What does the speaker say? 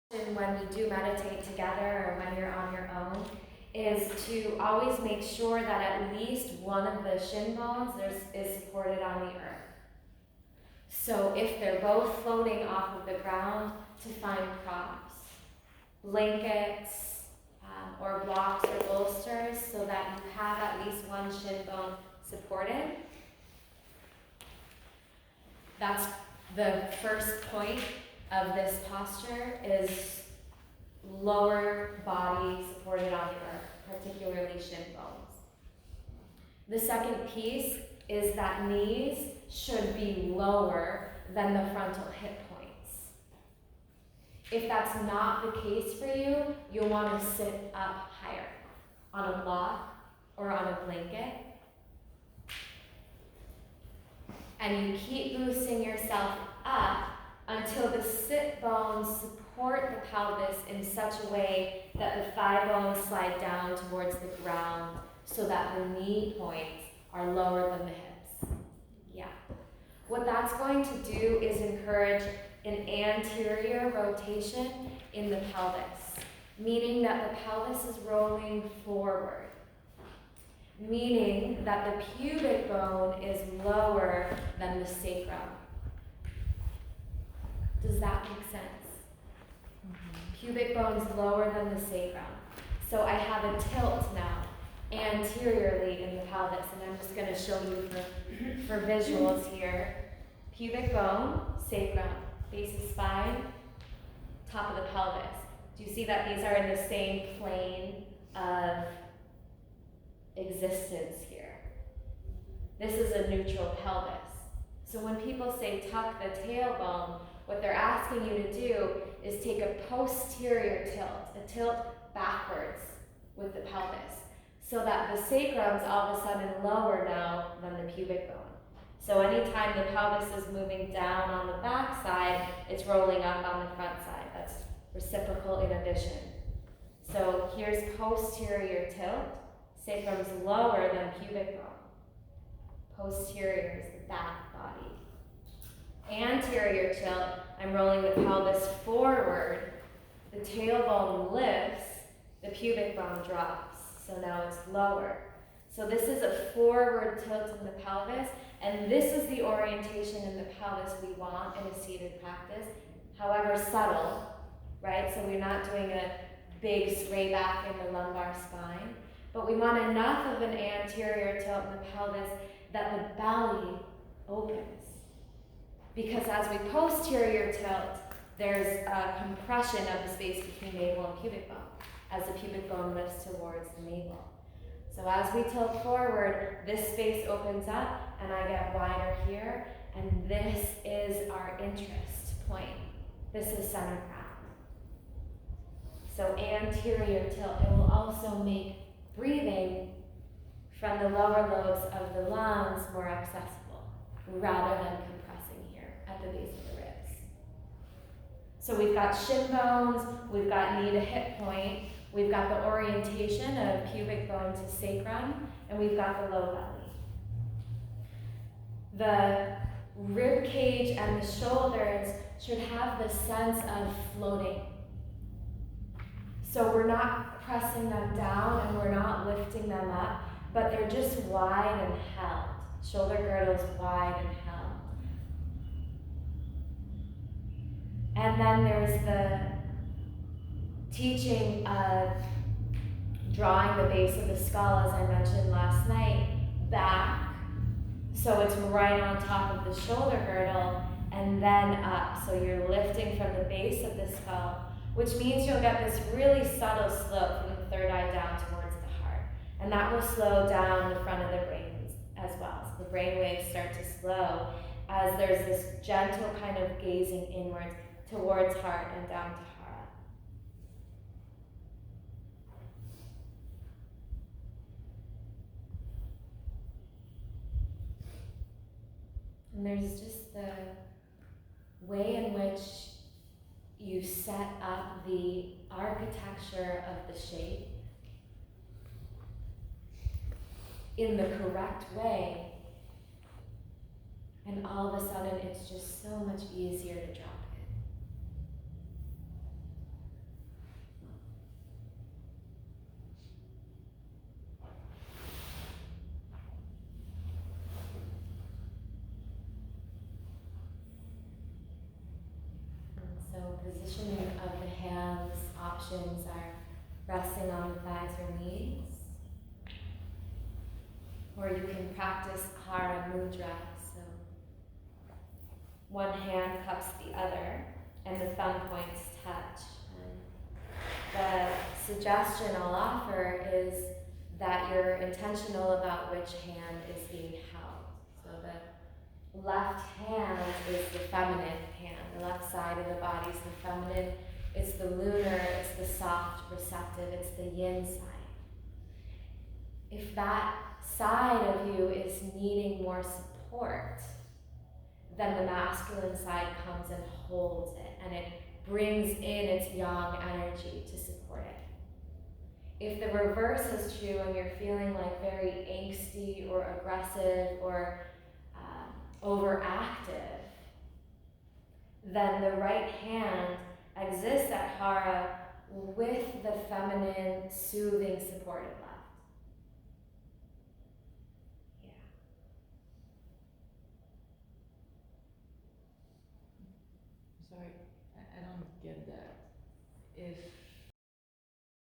when we do meditate together or when you're on your own is to always make sure that at least one of the shin bones is supported on the earth. So if they're both floating off of the ground, to find props, blankets, or blocks or bolsters so that you have at least one shin bone supported. That's the first point of this posture, is lower body supported on the earth, particularly shin bones. The second piece is that knees should be lower than the frontal hip points. If that's not the case for you, you'll want to sit up higher on a block or on a blanket. And you keep boosting yourself up until the sit bones support the pelvis in such a way that the thigh bones slide down towards the ground so that the knee points are lower than the hips. Yeah. What that's going to do is encourage an anterior rotation in the pelvis, meaning that the pelvis is rolling forward, meaning that the pubic bone is lower than the sacrum. Does that make sense? Mm-hmm. Pubic bone's lower than the sacrum. So I have a tilt now anteriorly in the pelvis, and I'm just going to show you for visuals here. Pubic bone, sacrum, base of spine, top of the pelvis. Do you see that these are in the same plane of existence here? This is a neutral pelvis. So when people say tuck the tailbone, what they're asking you to do is take a posterior tilt, a tilt backwards with the pelvis, so that the sacrum's all of a sudden lower now than the pubic bone. So anytime the pelvis is moving down on the back side, it's rolling up on the front side. That's reciprocal inhibition. So here's posterior tilt. Sacrum's lower than pubic bone. Posterior is the back body. Anterior tilt, I'm rolling the pelvis forward. The tailbone lifts, the pubic bone drops. So now it's lower. So this is a forward tilt in the pelvis, and this is the orientation in the pelvis we want in a seated practice, however subtle, right? So we're not doing a big sway back in the lumbar spine, but we want enough of an anterior tilt in the pelvis that the belly opens. Because as we posterior tilt, there's a compression of the space between navel and pubic bone as the pubic bone lifts towards the navel. So as we tilt forward, this space opens up and I get wider here, and this is our interest point. This is center ground. So anterior tilt, it will also make breathing from the lower lobes of the lungs more accessible, rather than compressing here at the base of the ribs. So we've got shin bones, we've got knee to hip point, we've got the orientation of pubic bone to sacrum, and we've got the low belly. The rib cage and the shoulders should have the sense of floating. So we're not pressing them down and we're not lifting them up, but they're just wide and held. Shoulder girdles wide and held. And then there's the teaching of drawing the base of the skull, as I mentioned last night, back. So it's right on top of the shoulder girdle and then up. So you're lifting from the base of the skull, which means you'll get this really subtle slope from the third eye down towards the heart. And that will slow down the front of the brain as well. So the brain waves start to slow as there's this gentle kind of gazing inwards towards heart and down to heart. And there's just the way in which you set up the architecture of the shape in the correct way, and all of a sudden it's just so much easier to drop it. positioning of the hands options are resting on the thighs or knees. Or you can practice Hara Mudra. So one hand cups the other and the thumb points touch. And the suggestion I'll offer is that you're intentional about which hand is being held. So the left hand is the feminine hand. The left side of the body is the feminine. It's the lunar, it's the soft, receptive, it's the yin side. If that side of you is needing more support, then the masculine side comes and holds it, and it brings in its yang energy to support it. If the reverse is true and you're feeling like very angsty or aggressive or overactive, then the right hand exists at Hara with the feminine, soothing, supportive left. Sorry, I don't get that. If